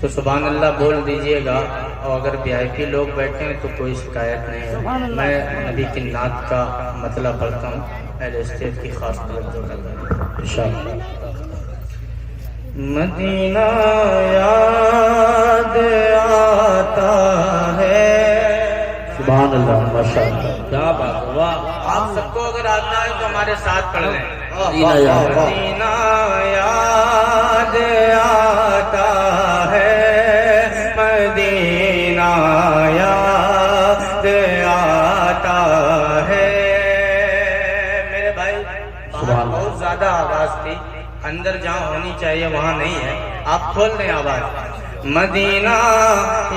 तो सुभान अल्लाह बोल दीजिएगा। और अगर वीआईपी लोग बैठे हैं तो कोई शिकायत नहीं है। मैं नबी की नात का मतलब पढ़ता हूँ, अहले स्टेज की खास तवज्जो करता हूँ। मदीना याद आता है। सुभान अल्लाह, माशाअल्लाह, क्या बात, वाह। आप सबको अगर आता है तो हमारे साथ पढ़ लें। मदीना याद आता है, मदीना याद आता है। मेरे भाई बहुत ज्यादा आवाज थी, अंदर जहाँ होनी चाहिए वहाँ नहीं है, आप खोल दें आवाज। मदीना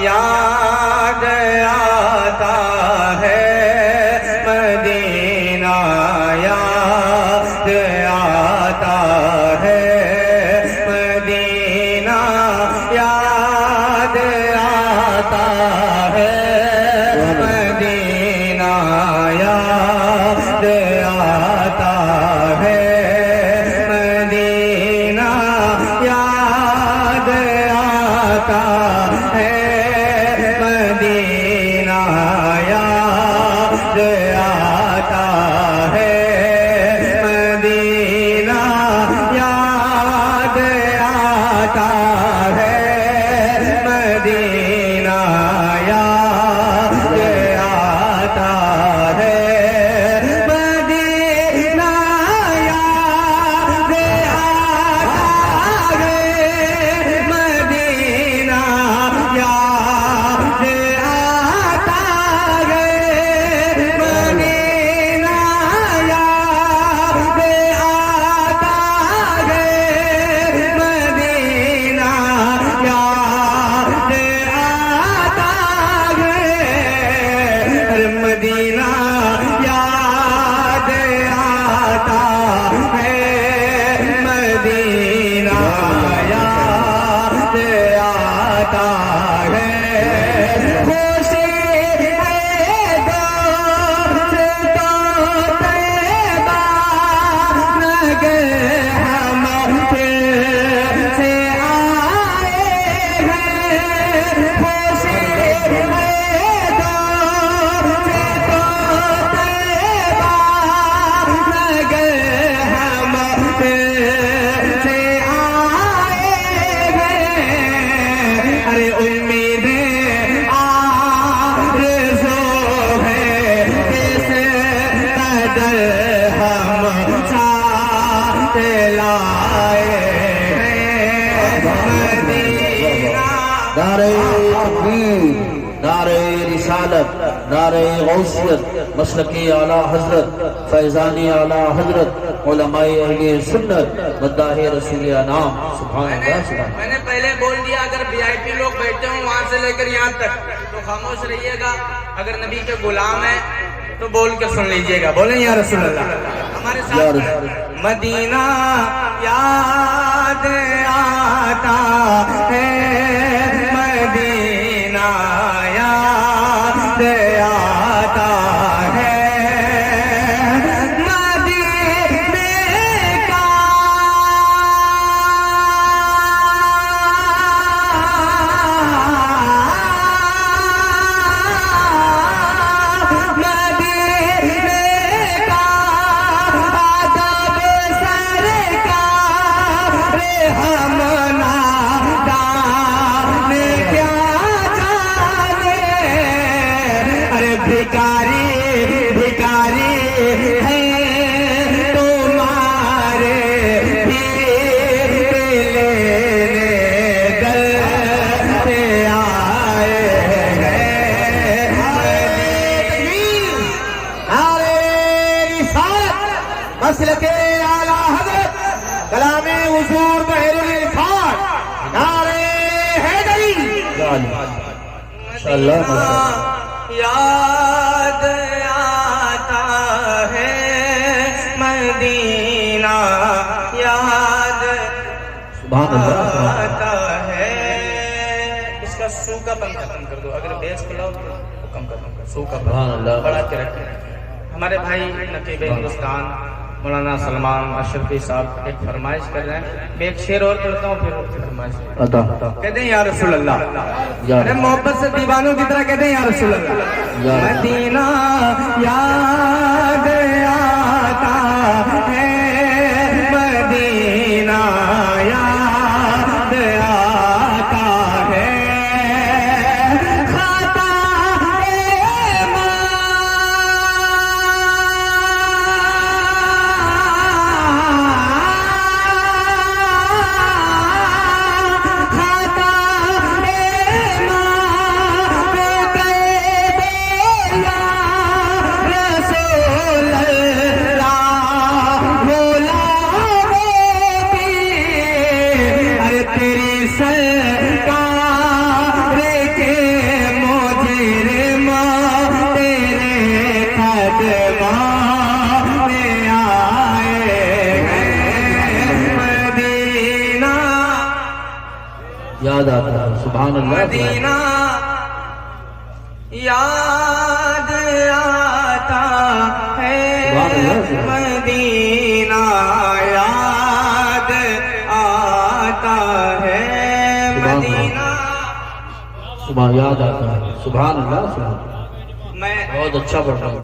याद आता है, मदीना याद आता है, मदीना याद आता है, मदीना याद आता है, मदीना याद आता है, मदीना याद आता है, मदीना याद आता है, मदीना याद आता है, मदीना याद आता है, मदीना याद आता है, मदीना याद आता है, मदीना याद आता है, अरे मदीना याद आता है, मदीना याद आता है। खुशी है दोस्तों तैबा, नगर हम फिर से आए हैं। खुशी है दोस्तों तैबा, नगर हम फिर से आए हैं। अरे उम्मीदें आरज़ू है, इस कदर हम साथ लाए हैं। मदीना नारे तकबीर, नारे रिसालत, नारे गौसियत, मसलकी आला हजरत, फैजानी आला हजरत, उलमाए अहले सुन्नत, मद्दाहे रसूल नाम। सुभान अल्लाह, सुभान। मैंने पहले बोल दिया, अगर वीआईपी लोग बैठे हों वहां से लेकर यहाँ तक तो खामोश रहिएगा। अगर नबी के गुलाम है तो बोल के सुन लीजिएगा। बोले या रसूल अल्लाह, हमारे साथ। मदीना याद आता है, मदीना याद आता है, मदीने का मसलके आला हज़रत कलामे हुजूर बहरुल इरफान, नारे हैदरी। माशाअल्लाह, याद आता है, मदीना याद आता है। इसका सूखापन खत्म कर दो, अगर बेस खुलाओ तो कम कर दो। सूखापन बढ़ा के रखें। हमारे भाई नकीब हिंदुस्तान मौलाना सलमान अशरफी साहब एक फरमाइश कर रहे हैं। मैं एक शेर और पढ़ता हूँ फिर फरमाइश अता कहते हैं या रसूल अल्लाह, या अरे मोहब्बत से दीवानों की तरह कहते हैं या रसूल अल्लाह। या मदीना याद आता है, मदीना याद आता है, खाता है माँ, खाता है माँ, रसूल अल्लाह बोला अरे तेरी सरकार के मुजरिम तेरे कदमों में आए हैं, मदीना याद आता है। सुभान अल्लाह। मदीना याद आता है, मदीना याद आता है, मदीना। सुभान याद आता है। सुभान अल्लाह। सुभान मैं बहुत अच्छा पढ़ रहा हूँ।